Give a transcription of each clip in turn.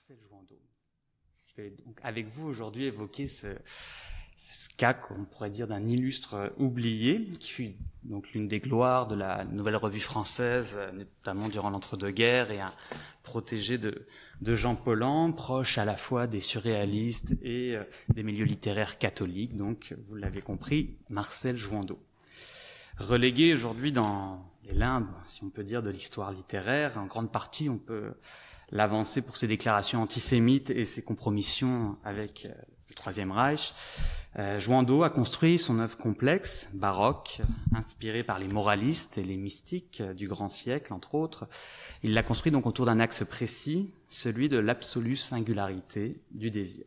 Marcel Jouandeau. Je vais donc avec vous aujourd'hui évoquer ce cas qu'on pourrait dire d'un illustre oublié, qui fut donc l'une des gloires de la Nouvelle Revue française, notamment durant l'entre-deux-guerres, et un protégé de Jean Paulhan, proche à la fois des surréalistes et des milieux littéraires catholiques. Donc, vous l'avez compris, Marcel Jouandeau. Relégué aujourd'hui dans les limbes, si on peut dire, de l'histoire littéraire, en grande partie, on peut l'avancer pour ses déclarations antisémites et ses compromissions avec le Troisième Reich. Jouandeau a construit son œuvre complexe, baroque, inspirée par les moralistes et les mystiques du grand siècle, entre autres. Il l'a construit donc autour d'un axe précis, celui de l'absolue singularité du désir.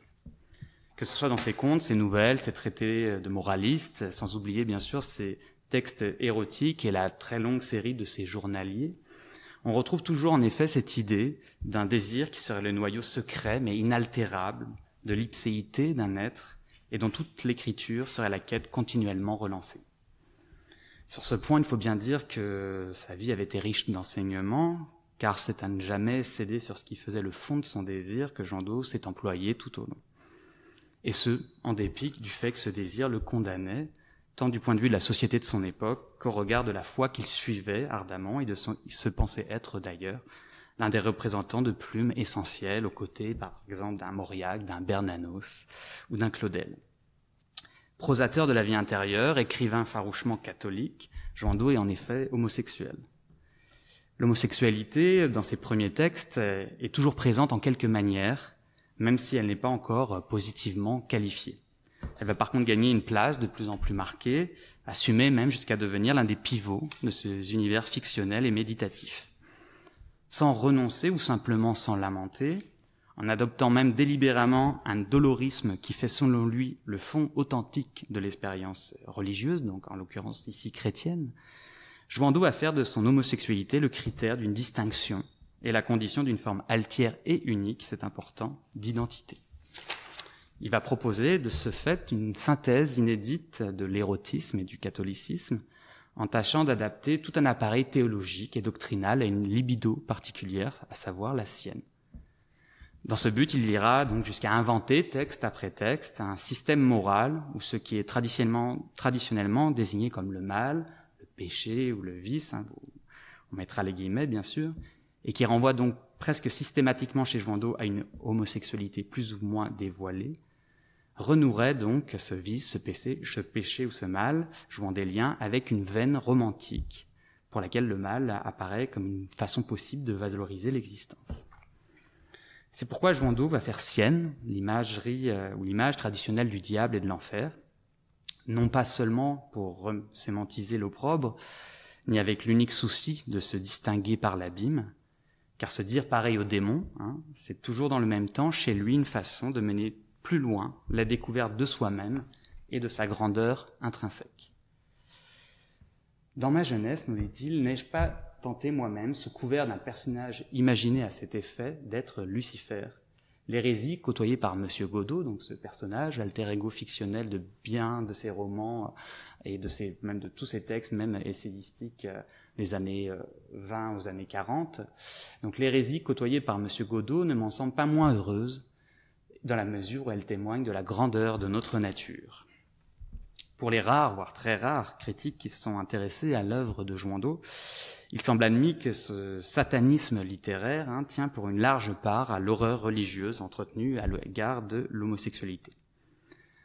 Que ce soit dans ses contes, ses nouvelles, ses traités de moralistes, sans oublier bien sûr ses textes érotiques et la très longue série de ses journaliers, on retrouve toujours en effet cette idée d'un désir qui serait le noyau secret mais inaltérable de l'ipséité d'un être et dont toute l'écriture serait la quête continuellement relancée. Sur ce point, il faut bien dire que sa vie avait été riche d'enseignements, car c'est à ne jamais céder sur ce qui faisait le fond de son désir que Jouandeau s'est employé tout au long. Et ce, en dépit du fait que ce désir le condamnait, tant du point de vue de la société de son époque qu'au regard de la foi qu'il suivait ardemment, il se pensait être d'ailleurs l'un des représentants de plumes essentielles aux côtés, par exemple, d'un Mauriac, d'un Bernanos ou d'un Claudel. Prosateur de la vie intérieure, écrivain farouchement catholique, Jouandeau est en effet homosexuel. L'homosexualité, dans ses premiers textes, est toujours présente en quelque manière, même si elle n'est pas encore positivement qualifiée. Elle va par contre gagner une place de plus en plus marquée, assumée même jusqu'à devenir l'un des pivots de ces univers fictionnels et méditatifs. Sans renoncer ou simplement sans lamenter, en adoptant même délibérément un dolorisme qui fait selon lui le fond authentique de l'expérience religieuse, donc en l'occurrence ici chrétienne, Jouandeau va faire de son homosexualité le critère d'une distinction et la condition d'une forme altière et unique, c'est important, d'identité. Il va proposer de ce fait une synthèse inédite de l'érotisme et du catholicisme, en tâchant d'adapter tout un appareil théologique et doctrinal à une libido particulière, à savoir la sienne. Dans ce but, il ira donc jusqu'à inventer, texte après texte, un système moral où ce qui est traditionnellement désigné comme le mal, le péché ou le vice, on mettra les guillemets bien sûr, et qui renvoie donc presque systématiquement chez Jouandeau à une homosexualité plus ou moins dévoilée, renouerait donc ce vice, ce péché ou ce mal jouandélien avec une veine romantique pour laquelle le mal apparaît comme une façon possible de valoriser l'existence. C'est pourquoi Jouandeau va faire sienne l'imagerie ou l'image traditionnelle du diable et de l'enfer, non pas seulement pour sémantiser l'opprobre, ni avec l'unique souci de se distinguer par l'abîme, car se dire pareil au démon, c'est toujours dans le même temps chez lui une façon de mener plus loin la découverte de soi-même et de sa grandeur intrinsèque. Dans ma jeunesse, nous dit-il, n'ai-je pas tenté moi-même, sous couvert d'un personnage imaginé à cet effet, d'être Lucifer, l'hérésie côtoyée par Monsieur Godot, donc ce personnage, alter ego fictionnel de bien de ses romans et même de tous ses textes, même essayistiques des années 20 aux années 40. Donc l'hérésie côtoyée par Monsieur Godot ne m'en semble pas moins heureuse, dans la mesure où elle témoigne de la grandeur de notre nature. Pour les rares, voire très rares, critiques qui se sont intéressés à l'œuvre de Jouandeau, il semble admis que ce satanisme littéraire tient pour une large part à l'horreur religieuse entretenue à l'égard de l'homosexualité.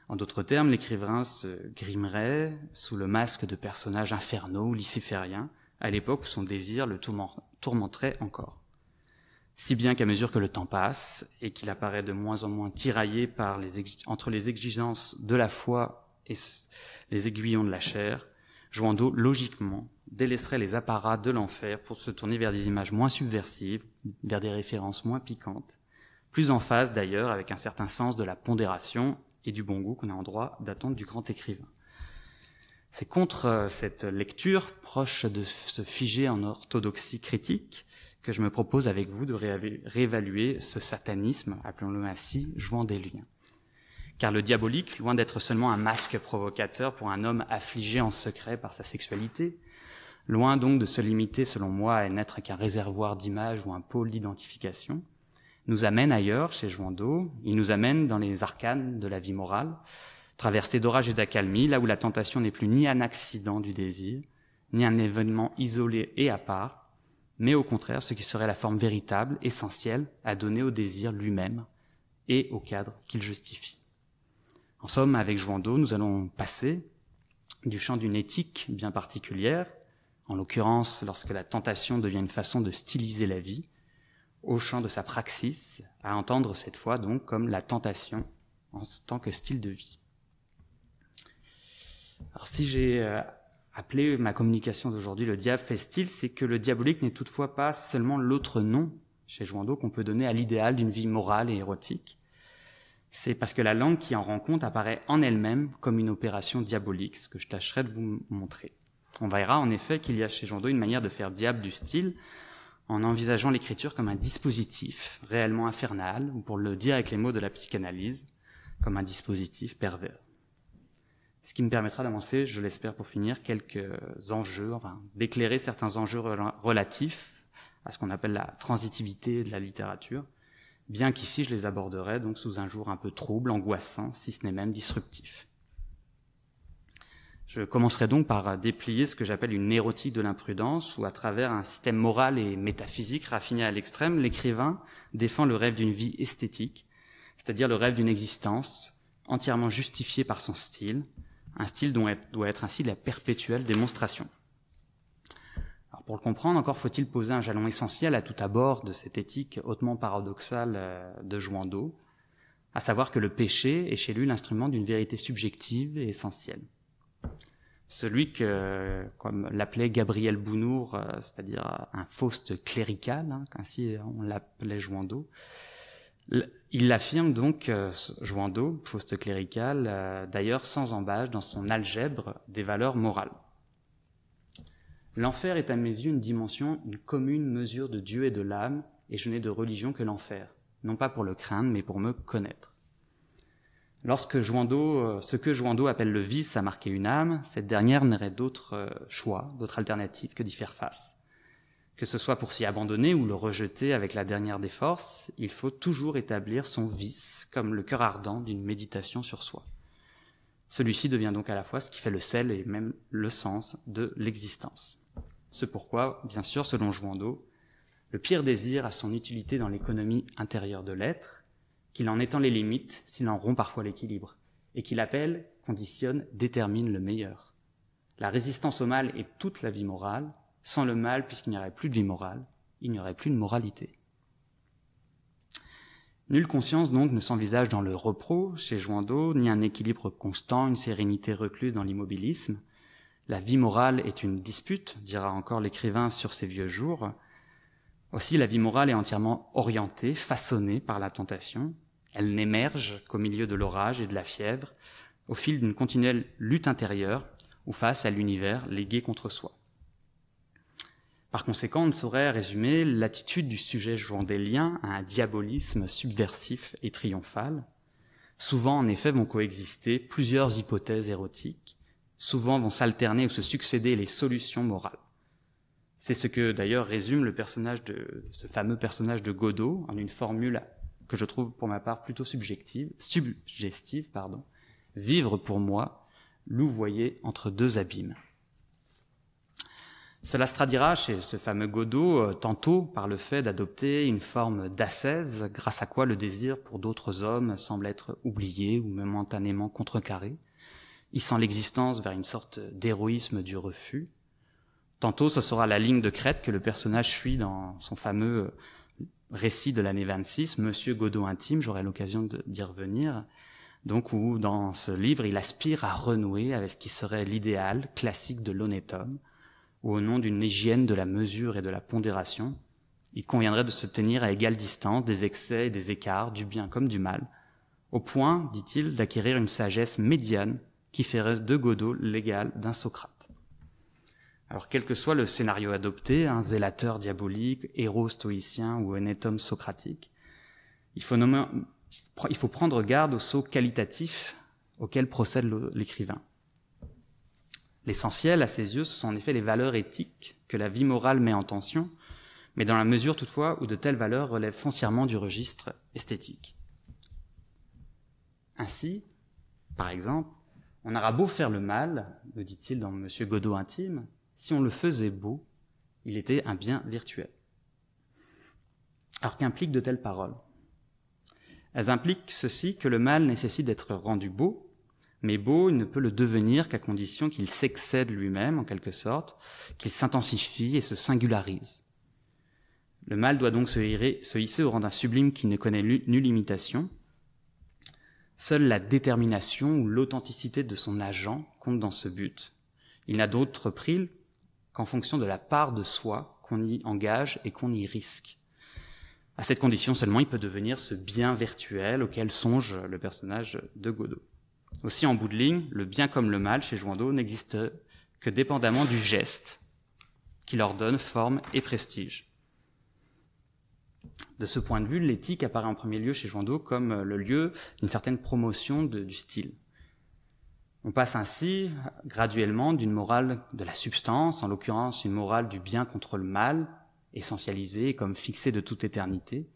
En d'autres termes, l'écrivain se grimerait sous le masque de personnages infernaux ou lucifériens, à l'époque où son désir le tourmenterait encore. Si bien qu'à mesure que le temps passe et qu'il apparaît de moins en moins tiraillé entre les exigences de la foi et les aiguillons de la chair, Jouandeau, logiquement, délaisserait les apparats de l'enfer pour se tourner vers des images moins subversives, vers des références moins piquantes, plus en phase d'ailleurs avec un certain sens de la pondération et du bon goût qu'on a en droit d'attendre du grand écrivain. C'est contre cette lecture, proche de se figer en orthodoxie critique, que je me propose avec vous de réévaluer ce satanisme, appelons-le ainsi, jouandélien. Car le diabolique, loin d'être seulement un masque provocateur pour un homme affligé en secret par sa sexualité, loin donc de se limiter, selon moi, à n'être qu'un réservoir d'images ou un pôle d'identification, nous amène ailleurs, chez Joindeau, il nous amène dans les arcanes de la vie morale, traversée d'orage et d'accalmie, là où la tentation n'est plus ni un accident du désir, ni un événement isolé et à part, mais au contraire ce qui serait la forme véritable, essentielle, à donner au désir lui-même et au cadre qu'il justifie. En somme, avec Joindeau, nous allons passer du champ d'une éthique bien particulière, en l'occurrence lorsque la tentation devient une façon de styliser la vie, au champ de sa praxis, à entendre cette fois donc comme la tentation en tant que style de vie. Alors si j'ai appelé ma communication d'aujourd'hui le diable fait style, c'est que le diabolique n'est toutefois pas seulement l'autre nom chez Joindeau qu'on peut donner à l'idéal d'une vie morale et érotique. C'est parce que la langue qui en rend compte apparaît en elle-même comme une opération diabolique, ce que je tâcherai de vous montrer. On verra en effet qu'il y a chez Joindeau une manière de faire diable du style en envisageant l'écriture comme un dispositif réellement infernal, ou pour le dire avec les mots de la psychanalyse, comme un dispositif pervers. Ce qui me permettra d'avancer, je l'espère pour finir, quelques enjeux, d'éclairer certains enjeux relatifs à ce qu'on appelle la transitivité de la littérature, bien qu'ici je les aborderai donc sous un jour un peu trouble, angoissant, si ce n'est même disruptif. Je commencerai donc par déplier ce que j'appelle une érotique de l'imprudence, où à travers un système moral et métaphysique raffiné à l'extrême, l'écrivain défend le rêve d'une vie esthétique, c'est-à-dire le rêve d'une existence entièrement justifiée par son style, un style dont doit être ainsi la perpétuelle démonstration. Alors pour le comprendre, encore faut-il poser un jalon essentiel à tout abord de cette éthique hautement paradoxale de Joindeau, à savoir que le péché est chez lui l'instrument d'une vérité subjective et essentielle. Celui que, comme l'appelait Gabriel Bounour, c'est-à-dire un Faust clérical, ainsi on l'appelait Joindeau, il l'affirme donc, Joindeau, Faust clérical, d'ailleurs sans embâche dans son algèbre des valeurs morales. L'enfer est à mes yeux une dimension, une commune mesure de Dieu et de l'âme, et je n'ai de religion que l'enfer, non pas pour le craindre, mais pour me connaître. Lorsque ce que Joindeau appelle le vice a marqué une âme, cette dernière n'aurait d'autre choix, d'autre alternative que d'y faire face. Que ce soit pour s'y abandonner ou le rejeter avec la dernière des forces, il faut toujours établir son vice comme le cœur ardent d'une méditation sur soi. Celui-ci devient donc à la fois ce qui fait le sel et même le sens de l'existence. C'est pourquoi, bien sûr, selon Joindeau, le pire désir a son utilité dans l'économie intérieure de l'être, qu'il en étend les limites, s'il en rompt parfois l'équilibre, et qu'il appelle, conditionne, détermine le meilleur. La résistance au mal est toute la vie morale. Sans le mal, puisqu'il n'y aurait plus de vie morale, il n'y aurait plus de moralité. Nulle conscience donc ne s'envisage dans le repos chez Joindeau, ni un équilibre constant, une sérénité recluse dans l'immobilisme. La vie morale est une dispute, dira encore l'écrivain sur ses vieux jours. Aussi, la vie morale est entièrement orientée, façonnée par la tentation. Elle n'émerge qu'au milieu de l'orage et de la fièvre, au fil d'une continuelle lutte intérieure ou face à l'univers légué contre soi. Par conséquent, on ne saurait résumer l'attitude du sujet joindélien à un diabolisme subversif et triomphal. Souvent, en effet, vont coexister plusieurs hypothèses érotiques. Souvent vont s'alterner ou se succéder les solutions morales. C'est ce que d'ailleurs résume ce fameux personnage de Godot en une formule que je trouve pour ma part plutôt suggestive. Vivre pour moi, louvoyer entre deux abîmes. Cela se traduira chez ce fameux Godot tantôt par le fait d'adopter une forme d'ascèse, grâce à quoi le désir pour d'autres hommes semble être oublié ou momentanément contrecarré, hissant l'existence vers une sorte d'héroïsme du refus. Tantôt ce sera la ligne de crête que le personnage suit dans son fameux récit de l'année 26, Monsieur Godot intime, j'aurai l'occasion d'y revenir, donc où dans ce livre il aspire à renouer avec ce qui serait l'idéal classique de l'honnête homme, où au nom d'une hygiène de la mesure et de la pondération, il conviendrait de se tenir à égale distance des excès et des écarts, du bien comme du mal, au point, dit-il, d'acquérir une sagesse médiane qui ferait de Godot l'égal d'un Socrate. Alors quel que soit le scénario adopté, un zélateur diabolique, héros stoïcien ou honnête homme socratique, il faut prendre garde au saut qualitatif auquel procède l'écrivain. L'essentiel, à ses yeux, ce sont en effet les valeurs éthiques que la vie morale met en tension, mais dans la mesure toutefois où de telles valeurs relèvent foncièrement du registre esthétique. Ainsi, par exemple, on aura beau faire le mal, nous dit-il dans Monsieur Godot intime, si on le faisait beau, il était un bien virtuel. Alors qu'impliquent de telles paroles? Elles impliquent ceci, que le mal nécessite d'être rendu beau, mais beau, il ne peut le devenir qu'à condition qu'il s'excède lui-même, en quelque sorte, qu'il s'intensifie et se singularise. Le mal doit donc se hisser au rang d'un sublime qui ne connaît nulle imitation. Seule la détermination ou l'authenticité de son agent compte dans ce but. Il n'a d'autre prix qu'en fonction de la part de soi qu'on y engage et qu'on y risque. À cette condition seulement, il peut devenir ce bien virtuel auquel songe le personnage de Godot. Aussi, en bout de ligne, le bien comme le mal chez Joindeau n'existe que dépendamment du geste qui leur donne forme et prestige. De ce point de vue, l'éthique apparaît en premier lieu chez Joindeau comme le lieu d'une certaine promotion du style. On passe ainsi graduellement d'une morale de la substance, en l'occurrence une morale du bien contre le mal, essentialisée comme fixée de toute éternité,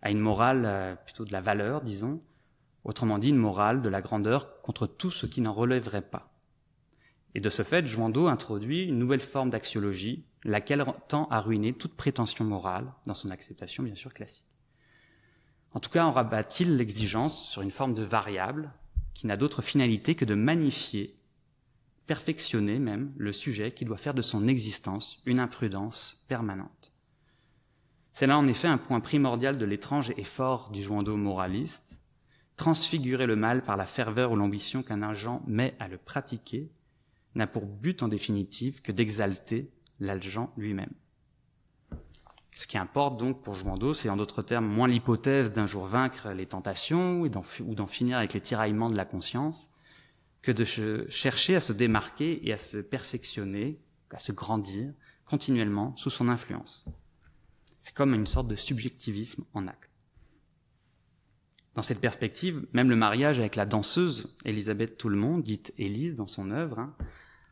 à une morale plutôt de la valeur, disons, autrement dit une morale de la grandeur contre tout ce qui n'en relèverait pas. Et de ce fait, Joindeau introduit une nouvelle forme d'axiologie, laquelle tend à ruiner toute prétention morale, dans son acceptation bien sûr classique. En tout cas, en rabat-il l'exigence sur une forme de variable, qui n'a d'autre finalité que de magnifier, perfectionner même, le sujet qui doit faire de son existence une imprudence permanente. C'est là en effet un point primordial de l'étrange effort du Joindeau moraliste, transfigurer le mal par la ferveur ou l'ambition qu'un agent met à le pratiquer, n'a pour but en définitive que d'exalter l'agent lui-même. Ce qui importe donc pour Joindeau, c'est en d'autres termes moins l'hypothèse d'un jour vaincre les tentations ou d'en finir avec les tiraillements de la conscience, que de chercher à se démarquer et à se perfectionner, à se grandir continuellement sous son influence. C'est comme une sorte de subjectivisme en acte. Dans cette perspective, même le mariage avec la danseuse Élisabeth Tout-le-Monde, dite Élise dans son œuvre,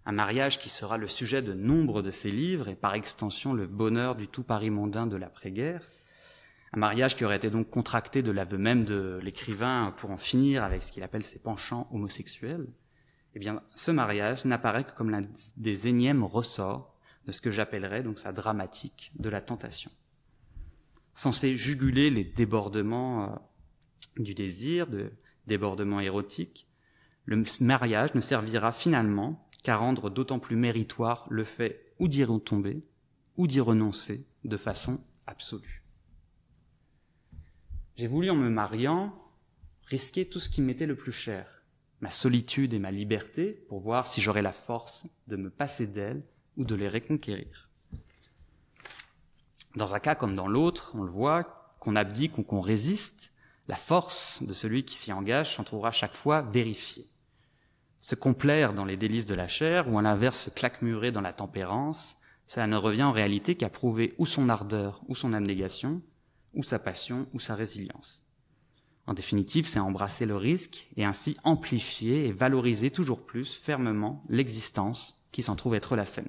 un mariage qui sera le sujet de nombre de ses livres et par extension le bonheur du tout Paris mondain de l'après-guerre, un mariage qui aurait été donc contracté de l'aveu même de l'écrivain pour en finir avec ce qu'il appelle ses penchants homosexuels, eh bien ce mariage n'apparaît que comme l'un des énièmes ressorts de ce que j'appellerais donc sa dramatique de la tentation. Censé juguler les débordements du désir, de débordements érotiques, le mariage ne servira finalement qu'à rendre d'autant plus méritoire le fait ou d'y retomber, ou d'y renoncer de façon absolue. J'ai voulu, en me mariant, risquer tout ce qui m'était le plus cher, ma solitude et ma liberté, pour voir si j'aurais la force de me passer d'elles ou de les reconquérir. Dans un cas comme dans l'autre, on le voit, qu'on abdique ou qu'on résiste, la force de celui qui s'y engage s'en trouvera chaque fois vérifiée. Se complaire dans les délices de la chair, ou à l'inverse se claquemurer dans la tempérance, ça ne revient en réalité qu'à prouver ou son ardeur, ou son abnégation, ou sa passion, ou sa résilience. En définitive, c'est embrasser le risque, et ainsi amplifier et valoriser toujours plus fermement l'existence qui s'en trouve être la sienne.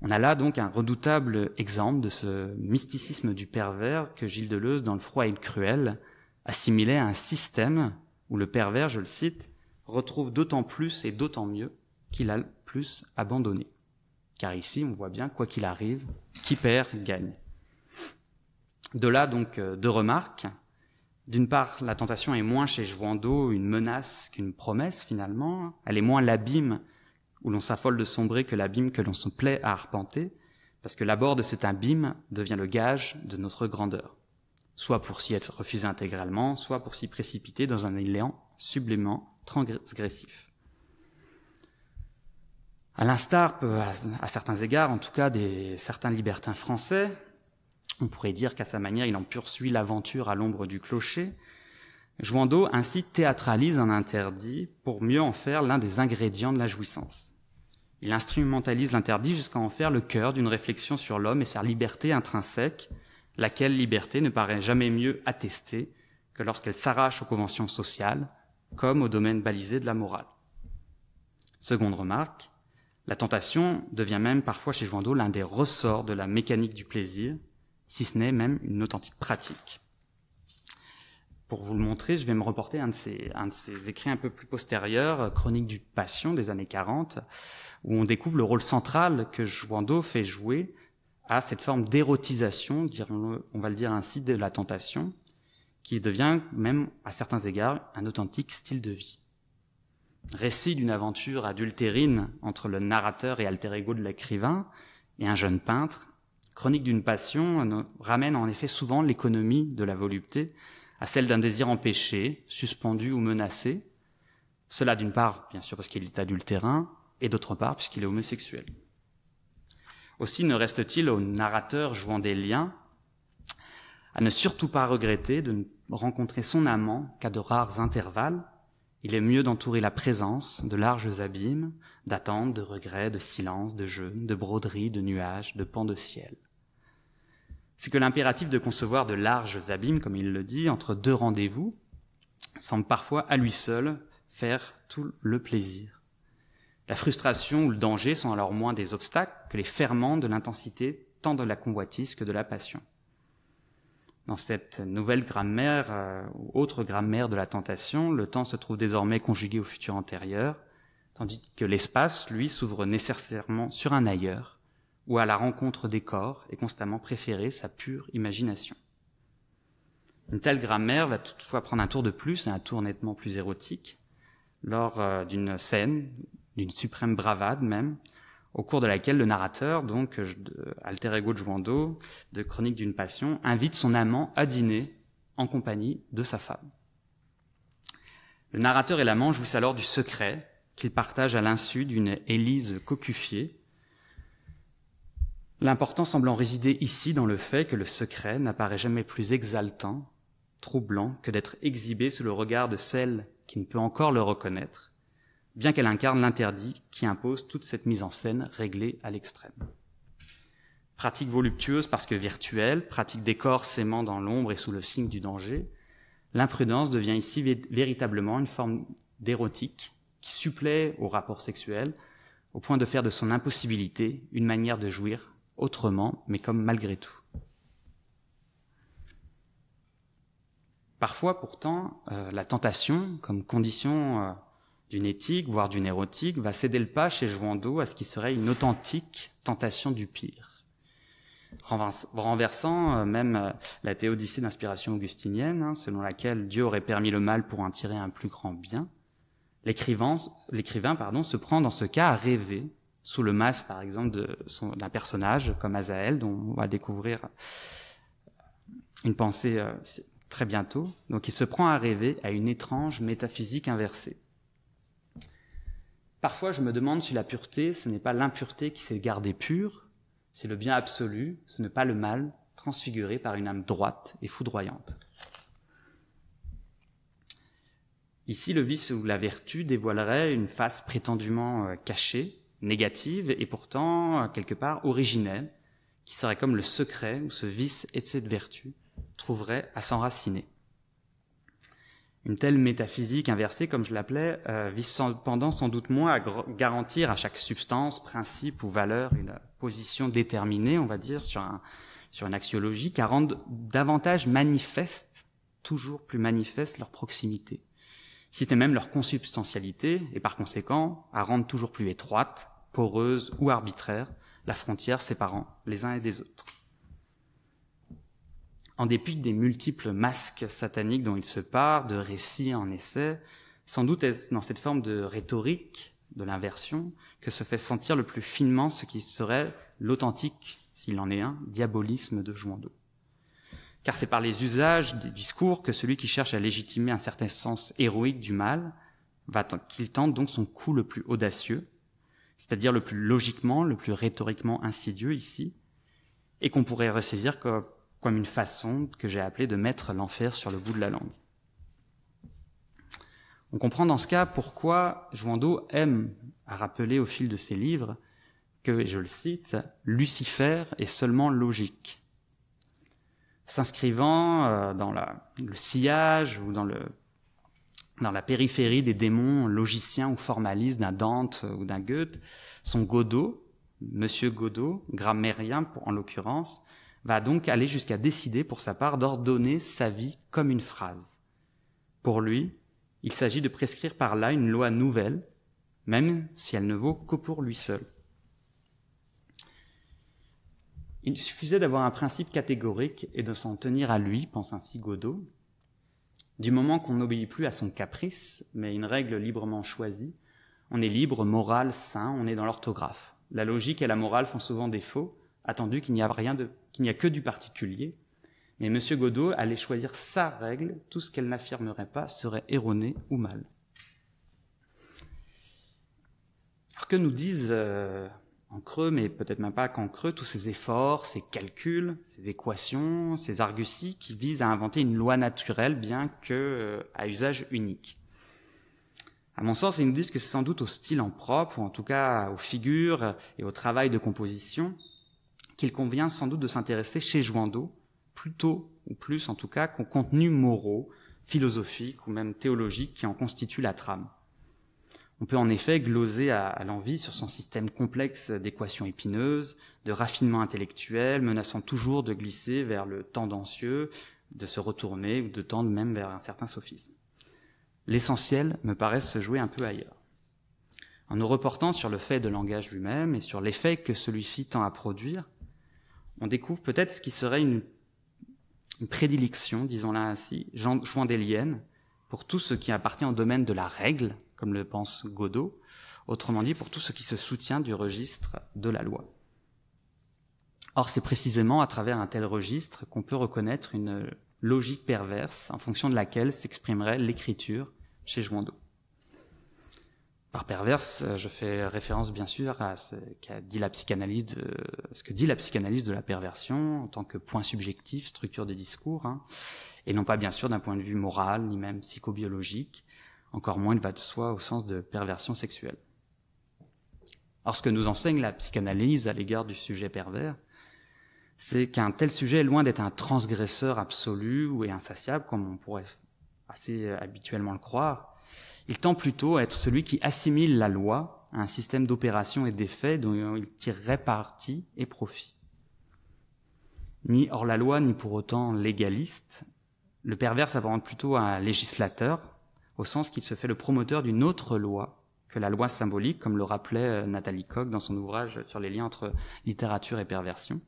On a là donc un redoutable exemple de ce mysticisme du pervers que Gilles Deleuze, dans Le Froid et le Cruel, assimilait à un système où le pervers, je le cite, retrouve d'autant plus et d'autant mieux qu'il a le plus abandonné. Car ici, on voit bien, quoi qu'il arrive, qui perd, gagne. De là, donc, deux remarques. D'une part, la tentation est moins chez Joindeau une menace qu'une promesse, finalement. Elle est moins l'abîme où l'on s'affole de sombrer que l'abîme que l'on se plaît à arpenter, parce que l'abord de cet abîme devient le gage de notre grandeur, soit pour s'y être refusé intégralement, soit pour s'y précipiter dans un élan sublimement transgressif. À l'instar, à certains égards, en tout cas, certains libertins français, on pourrait dire qu'à sa manière, il en poursuit l'aventure à l'ombre du clocher. Joindeau ainsi théâtralise un interdit pour mieux en faire l'un des ingrédients de la jouissance. Il instrumentalise l'interdit jusqu'à en faire le cœur d'une réflexion sur l'homme et sa liberté intrinsèque, laquelle liberté ne paraît jamais mieux attestée que lorsqu'elle s'arrache aux conventions sociales, comme au domaine balisé de la morale. Seconde remarque, La tentation devient même parfois chez Joindeau l'un des ressorts de la mécanique du plaisir, si ce n'est même une authentique pratique. Pour vous le montrer, je vais me reporter à un de ses écrits un peu plus postérieurs, Chronique d'une passion des années 40, où on découvre le rôle central que Joindeau fait jouer à cette forme d'érotisation, on va le dire ainsi, de la tentation, qui devient même, à certains égards, un authentique style de vie. Récit d'une aventure adultérine entre le narrateur et alter ego de l'écrivain et un jeune peintre, Chronique d'une passion ramène en effet souvent l'économie de la volupté à celle d'un désir empêché, suspendu ou menacé. Cela d'une part, bien sûr, parce qu'il est adultérin, et d'autre part, puisqu'il est homosexuel. Aussi ne reste-t-il au narrateur jouant des liens à ne surtout pas regretter de ne rencontrer son amant qu'à de rares intervalles. Il est mieux d'entourer la présence de larges abîmes, d'attentes, de regrets, de silence, de jeûnes, de broderies, de nuages, de pans de ciel. C'est que l'impératif de concevoir de larges abîmes, comme il le dit, entre deux rendez-vous, semble parfois à lui seul faire tout le plaisir. La frustration ou le danger sont alors moins des obstacles que les ferments de l'intensité tant de la convoitise que de la passion. Dans cette nouvelle grammaire ou autre grammaire de la tentation, le temps se trouve désormais conjugué au futur antérieur, tandis que l'espace, lui, s'ouvre nécessairement sur un ailleurs, où à la rencontre des corps est constamment préférée sa pure imagination. Une telle grammaire va toutefois prendre un tour de plus, et un tour nettement plus érotique, lors d'une scène, d'une suprême bravade même, au cours de laquelle le narrateur, donc alter ego de Joindeau, de Chronique d'une passion, invite son amant à dîner en compagnie de sa femme. Le narrateur et l'amant jouissent alors du secret qu'ils partagent à l'insu d'une Élise cocufiée. L'important semblant résider ici dans le fait que le secret n'apparaît jamais plus exaltant, troublant, que d'être exhibé sous le regard de celle qui ne peut encore le reconnaître, bien qu'elle incarne l'interdit qui impose toute cette mise en scène réglée à l'extrême. Pratique voluptueuse parce que virtuelle, pratique des corps s'aimant dans l'ombre et sous le signe du danger, l'imprudence devient ici véritablement une forme d'érotique qui supplée au rapport sexuel, au point de faire de son impossibilité une manière de jouir autrement, mais comme malgré tout. Parfois, pourtant, la tentation, comme condition d'une éthique, voire d'une érotique, va céder le pas chez Joindeau à ce qui serait une authentique tentation du pire. Renversant même la théodicée d'inspiration augustinienne, selon laquelle Dieu aurait permis le mal pour en tirer un plus grand bien, l'écrivain se prend dans ce cas à rêver, sous le masque par exemple d'un personnage comme Azaël, dont on va découvrir une pensée très bientôt. Donc il se prend à rêver à une étrange métaphysique inversée. Parfois, je me demande si la pureté, ce n'est pas l'impureté qui s'est gardée pure, c'est le bien absolu, ce n'est pas le mal transfiguré par une âme droite et foudroyante. Ici, le vice ou la vertu dévoilerait une face prétendument cachée, négative et pourtant, quelque part, originelle, qui serait comme le secret où ce vice et cette vertu trouveraient à s'enraciner. Une telle métaphysique inversée, comme je l'appelais, vise cependant sans doute moins à garantir à chaque substance, principe ou valeur une position déterminée, on va dire, sur une axiologie, qu'à rendre davantage manifeste, toujours plus manifeste, leur proximité, si c'est même leur consubstantialité, et par conséquent, à rendre toujours plus étroite, poreuse ou arbitraire, la frontière séparant les uns et des autres. En dépit des multiples masques sataniques dont il se part, de récits en essai, sans doute est-ce dans cette forme de rhétorique, de l'inversion, que se fait sentir le plus finement ce qui serait l'authentique, s'il en est un, diabolisme de Joindeau. Car c'est par les usages des discours que celui qui cherche à légitimer un certain sens héroïque du mal qu'il tente donc son coup le plus audacieux, c'est-à-dire le plus logiquement, le plus rhétoriquement insidieux ici, et qu'on pourrait ressaisir comme une façon que j'ai appelée de mettre l'enfer sur le bout de la langue. On comprend dans ce cas pourquoi Joindeau aime à rappeler au fil de ses livres que, et je le cite, « Lucifer est seulement logique ». S'inscrivant dans le sillage ou dans dans la périphérie des démons logiciens ou formalistes d'un Dante ou d'un Goethe, son Godot, Monsieur Godot, grammairien en l'occurrence, va donc aller jusqu'à décider pour sa part d'ordonner sa vie comme une phrase. Pour lui, il s'agit de prescrire par là une loi nouvelle, même si elle ne vaut que pour lui seul. Il suffisait d'avoir un principe catégorique et de s'en tenir à lui, pense ainsi Godot. Du moment qu'on n'obéit plus à son caprice, mais une règle librement choisie, on est libre, moral, sain, on est dans l'orthographe. La logique et la morale font souvent défaut, attendu qu'il n'y a que du particulier. Mais M. Godot allait choisir sa règle, tout ce qu'elle n'affirmerait pas serait erroné ou mal. Alors que nous disent en creux, mais peut-être même pas qu'en creux, tous ces efforts, ces calculs, ces équations, ces arguties qui visent à inventer une loi naturelle, bien que à usage unique. À mon sens, ils nous disent que c'est sans doute au style en propre, ou en tout cas aux figures et au travail de composition, qu'il convient sans doute de s'intéresser chez Joindeau, plutôt, ou plus en tout cas, qu'aux contenus moraux, philosophiques ou même théologiques qui en constituent la trame. On peut en effet gloser à l'envi sur son système complexe d'équations épineuses, de raffinement intellectuel, menaçant toujours de glisser vers le tendancieux, de se retourner ou de tendre même vers un certain sophisme. L'essentiel me paraît se jouer un peu ailleurs. En nous reportant sur le fait de langage lui-même et sur l'effet que celui-ci tend à produire, on découvre peut-être ce qui serait une prédilection, disons-la ainsi, joindélienne, pour tout ce qui appartient au domaine de la règle, comme le pense Godot, autrement dit pour tout ce qui se soutient du registre de la loi. Or, c'est précisément à travers un tel registre qu'on peut reconnaître une logique perverse en fonction de laquelle s'exprimerait l'écriture chez Joindeau. Par perverse, je fais référence bien sûr à ce que dit la psychanalyse de la perversion en tant que point subjectif, structure des discours, et non pas bien sûr d'un point de vue moral ni même psychobiologique, encore moins il va de soi au sens de perversion sexuelle. Or, ce que nous enseigne la psychanalyse à l'égard du sujet pervers, c'est qu'un tel sujet est loin d'être un transgresseur absolu ou insatiable, comme on pourrait assez habituellement le croire. Il tend plutôt à être celui qui assimile la loi à un système d'opérations et d'effets dont il tirerait parti et profit. Ni hors la loi, ni pour autant légaliste, le pervers s'apparente plutôt à un législateur, au sens qu'il se fait le promoteur d'une autre loi que la loi symbolique, comme le rappelait Nathalie Koch dans son ouvrage sur les liens entre littérature et perversion.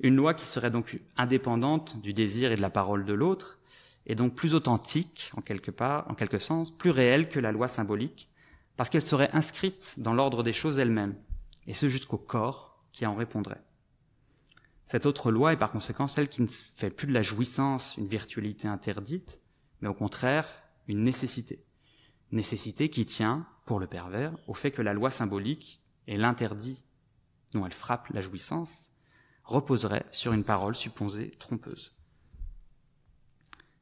Une loi qui serait donc indépendante du désir et de la parole de l'autre, et donc plus authentique, en quelque sens, plus réelle que la loi symbolique, parce qu'elle serait inscrite dans l'ordre des choses elles-mêmes, et ce jusqu'au corps qui en répondrait. Cette autre loi est par conséquent celle qui ne fait plus de la jouissance une virtualité interdite, mais au contraire une nécessité. Nécessité qui tient, pour le pervers, au fait que la loi symbolique et l'interdit dont elle frappe la jouissance reposerait sur une parole supposée trompeuse.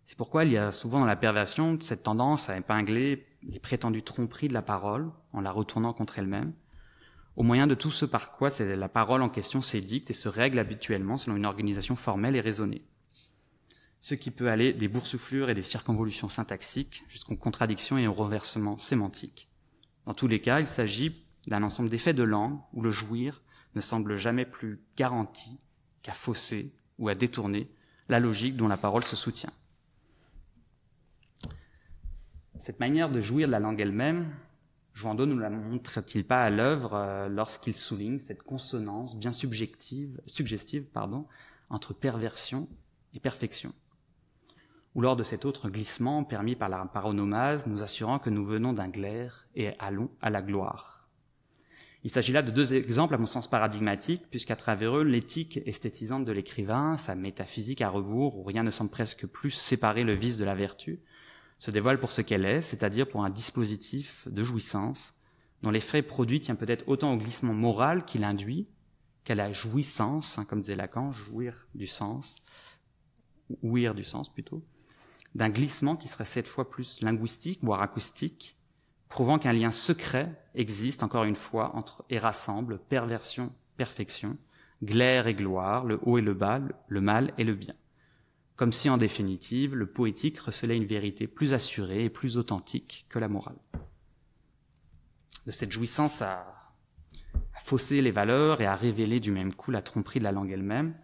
C'est pourquoi il y a souvent dans la perversion cette tendance à épingler les prétendues tromperies de la parole en la retournant contre elle-même, au moyen de tout ce par quoi la parole en question s'édicte et se règle habituellement selon une organisation formelle et raisonnée. Ce qui peut aller des boursouflures et des circonvolutions syntaxiques jusqu'aux contradictions et aux renversements sémantiques. Dans tous les cas, il s'agit d'un ensemble d'effets de langue où le jouir ne semble jamais plus garanti qu'à fausser ou à détourner la logique dont la parole se soutient. Cette manière de jouir de la langue elle-même, Joindeau ne la montre-t-il pas à l'œuvre lorsqu'il souligne cette consonance bien suggestive, entre perversion et perfection, ou lors de cet autre glissement permis par la paronomase, nous assurant que nous venons d'un glaire et allons à la gloire. Il s'agit là de deux exemples à mon sens paradigmatiques, puisqu'à travers eux, l'éthique esthétisante de l'écrivain, sa métaphysique à rebours, où rien ne semble presque plus séparer le vice de la vertu, se dévoile pour ce qu'elle est, c'est-à-dire pour un dispositif de jouissance, dont l'effet produit tient peut-être autant au glissement moral qu'il induit, qu'à la jouissance, comme disait Lacan, ouïr du sens plutôt, d'un glissement qui serait cette fois plus linguistique, voire acoustique, prouvant qu'un lien secret existe, encore une fois, entre et rassemble perversion, perfection, glaire et gloire, le haut et le bas, le mal et le bien. comme si en définitive le poétique recelait une vérité plus assurée et plus authentique que la morale. De cette jouissance à fausser les valeurs et à révéler du même coup la tromperie de la langue elle-même,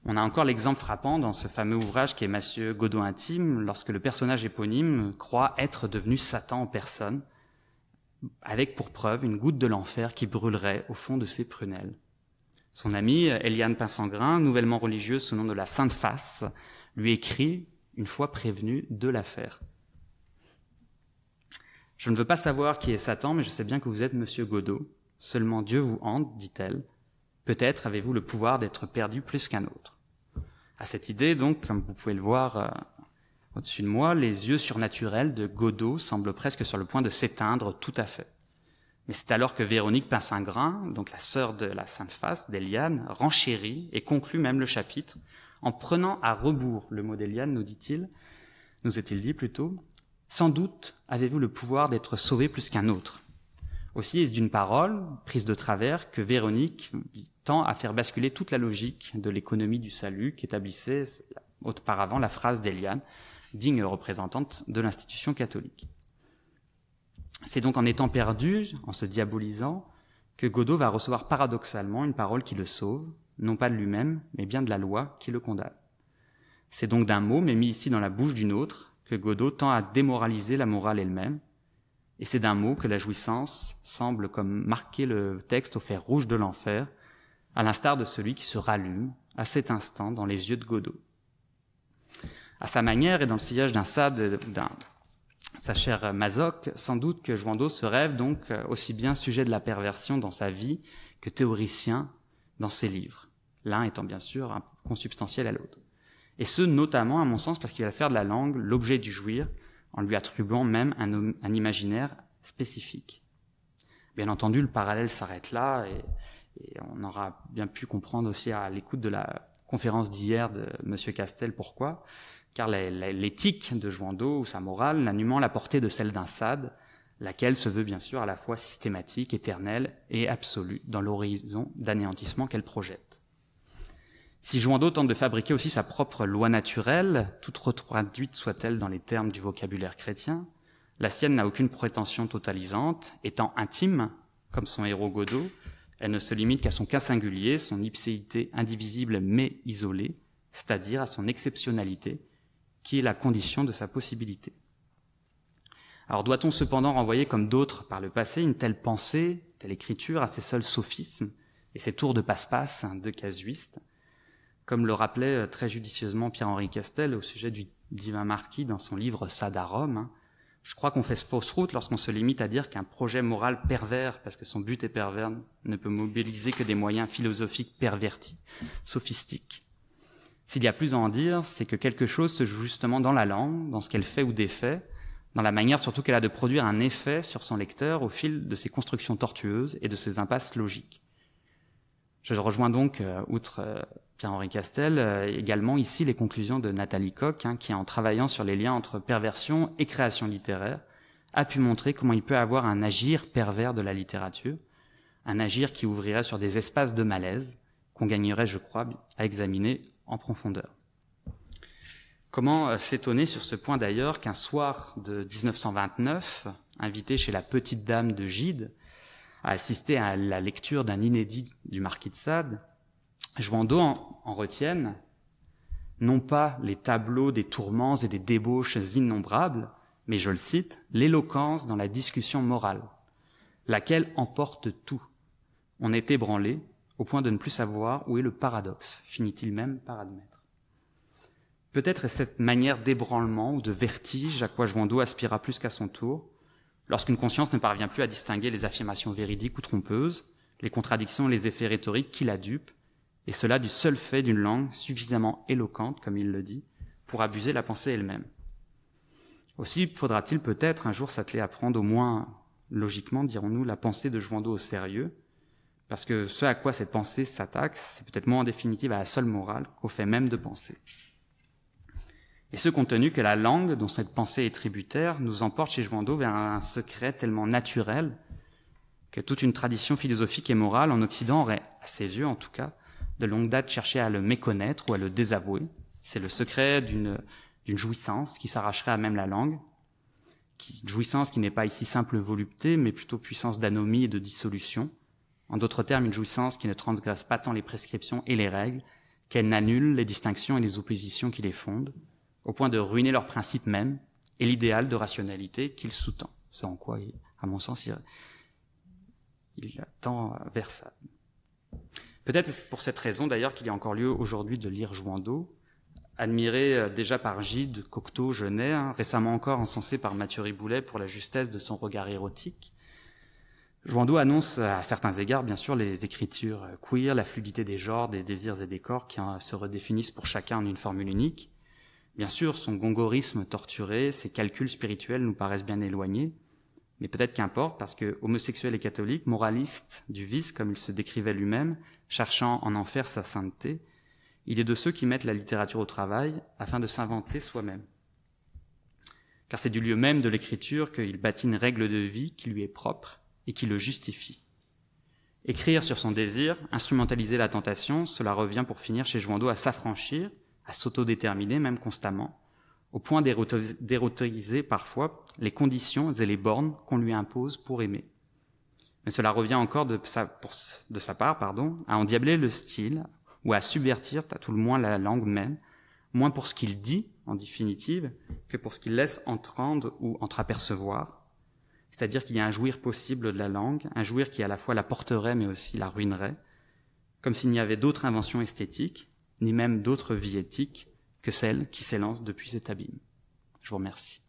on a encore l'exemple frappant dans ce fameux ouvrage qui est Massieu Godot intime, lorsque le personnage éponyme croit être devenu Satan en personne, avec pour preuve une goutte de l'enfer qui brûlerait au fond de ses prunelles. Son amie, Eliane Pinsengrin, nouvellement religieuse sous le nom de la Sainte Face, lui écrit, une fois prévenue, de l'affaire. « Je ne veux pas savoir qui est Satan, mais je sais bien que vous êtes Monsieur Godot. Seulement Dieu vous hante, dit-elle. Peut-être avez-vous le pouvoir d'être perdu plus qu'un autre. » À cette idée, donc, comme vous pouvez le voir au-dessus de moi, les yeux surnaturels de Godot semblent presque sur le point de s'éteindre tout à fait. Mais c'est alors que Véronique Pinsengrin, donc la sœur de la Sainte Face, d'Eliane, renchérit et conclut même le chapitre en prenant à rebours le mot d'Eliane, nous est-il dit plutôt, « Sans doute avez-vous le pouvoir d'être sauvé plus qu'un autre. » Aussi est-ce d'une parole, prise de travers, que Véronique tend à faire basculer toute la logique de l'économie du salut qu'établissait auparavant la phrase d'Eliane, digne représentante de l'institution catholique. C'est donc en étant perdu, en se diabolisant, que Godot va recevoir paradoxalement une parole qui le sauve, non pas de lui-même, mais bien de la loi qui le condamne. C'est donc d'un mot, mais mis ici dans la bouche d'une autre, que Godot tend à démoraliser la morale elle-même, et c'est d'un mot que la jouissance semble comme marquer le texte au fer rouge de l'enfer, à l'instar de celui qui se rallume à cet instant dans les yeux de Godot. À sa manière et dans le sillage d'un sade sa chère Mazoc, sans doute que Joindeau se rêve donc aussi bien sujet de la perversion dans sa vie que théoricien dans ses livres, l'un étant bien sûr consubstantiel à l'autre. Et ce, notamment, à mon sens, parce qu'il va faire de la langue l'objet du jouir, en lui attribuant même un imaginaire spécifique. Bien entendu, le parallèle s'arrête là, et on aura bien pu comprendre aussi à l'écoute de la conférence d'hier de M. Castel pourquoi, car l'éthique de Joindeau, ou sa morale, n'a nullement la portée de celle d'un sade, laquelle se veut bien sûr à la fois systématique, éternelle et absolue dans l'horizon d'anéantissement qu'elle projette. Si Joindeau tente de fabriquer aussi sa propre loi naturelle, toute retraduite soit-elle dans les termes du vocabulaire chrétien, la sienne n'a aucune prétention totalisante, étant intime, comme son héros Godot, elle ne se limite qu'à son cas singulier, son ipséité indivisible mais isolée, c'est-à-dire à son exceptionnalité, qui est la condition de sa possibilité. Alors doit-on cependant renvoyer comme d'autres par le passé une telle pensée, telle écriture à ses seuls sophismes et ses tours de passe-passe de casuiste, comme le rappelait très judicieusement Pierre-Henri Castel au sujet du divin marquis dans son livre Sadarum. Je crois qu'on fait fausse route lorsqu'on se limite à dire qu'un projet moral pervers, parce que son but est pervers, ne peut mobiliser que des moyens philosophiques pervertis, sophistiques. S'il y a plus à en dire, c'est que quelque chose se joue justement dans la langue, dans ce qu'elle fait ou défait, dans la manière surtout qu'elle a de produire un effet sur son lecteur au fil de ses constructions tortueuses et de ses impasses logiques. Je rejoins donc, outre Pierre-Henri Castel, également ici les conclusions de Nathalie Koch, qui en travaillant sur les liens entre perversion et création littéraire, a pu montrer comment il peut avoir un agir pervers de la littérature, un agir qui ouvrirait sur des espaces de malaise qu'on gagnerait, je crois, à examiner en profondeur. Comment s'étonner sur ce point d'ailleurs qu'un soir de 1929, invité chez la petite dame de Gide, à assister à la lecture d'un inédit du Marquis de Sade, Joindeau en retienne non pas les tableaux des tourments et des débauches innombrables, mais, je le cite, l'éloquence dans la discussion morale, laquelle emporte tout. On est ébranlé au point de ne plus savoir où est le paradoxe, finit-il même par admettre. Peut-être est cette manière d'ébranlement ou de vertige à quoi Joindeau aspira plus qu'à son tour, lorsqu'une conscience ne parvient plus à distinguer les affirmations véridiques ou trompeuses, les contradictions et les effets rhétoriques qui la dupent, et cela du seul fait d'une langue suffisamment éloquente, comme il le dit, pour abuser la pensée elle-même. Aussi faudra-t-il peut-être un jour s'atteler à prendre au moins, logiquement, dirons-nous, la pensée de Joindeau au sérieux, parce que ce à quoi cette pensée s'attaque, c'est peut-être moins en définitive à la seule morale qu'au fait même de penser. Et ce compte tenu que la langue, dont cette pensée est tributaire, nous emporte chez Joindeau vers un secret tellement naturel que toute une tradition philosophique et morale en Occident aurait, à ses yeux en tout cas, de longue date cherché à le méconnaître ou à le désavouer, C'est le secret d'une jouissance qui s'arracherait à même la langue, jouissance qui n'est pas ici simple volupté, mais plutôt puissance d'anomie et de dissolution. En d'autres termes, une jouissance qui ne transgresse pas tant les prescriptions et les règles, qu'elle n'annule les distinctions et les oppositions qui les fondent, au point de ruiner leur principe même et l'idéal de rationalité qu'il sous-tend. C'est en quoi, à mon sens, il tend vers ça. Peut-être c'est pour cette raison d'ailleurs qu'il y a encore lieu aujourd'hui de lire Jouhandeau, admiré déjà par Gide, Cocteau, Genet, récemment encore encensé par Mathieu Riboulet pour la justesse de son regard érotique. Jouhandeau annonce à certains égards, bien sûr, les écritures queer, la fluidité des genres, des désirs et des corps qui se redéfinissent pour chacun en une formule unique. Bien sûr, son gongorisme torturé, ses calculs spirituels nous paraissent bien éloignés, mais peut-être qu'importe, parce que homosexuel et catholique, moraliste du vice, comme il se décrivait lui-même, cherchant en enfer sa sainteté, il est de ceux qui mettent la littérature au travail afin de s'inventer soi-même. Car c'est du lieu même de l'écriture qu'il bâtit une règle de vie qui lui est propre et qui le justifie. Écrire sur son désir, instrumentaliser la tentation, cela revient pour finir chez Jouhandeau à s'affranchir, à s'autodéterminer même constamment, au point d'érotiser parfois les conditions et les bornes qu'on lui impose pour aimer. Mais cela revient encore de sa part, à endiabler le style ou à subvertir à tout le moins la langue même, moins pour ce qu'il dit, en définitive, que pour ce qu'il laisse entendre ou entreapercevoir. C'est-à-dire qu'il y a un jouir possible de la langue, un jouir qui à la fois la porterait mais aussi la ruinerait, comme s'il n'y avait d'autre invention esthétique, ni même d'autre vie éthique que celle qui s'élance depuis cet abîme. Je vous remercie.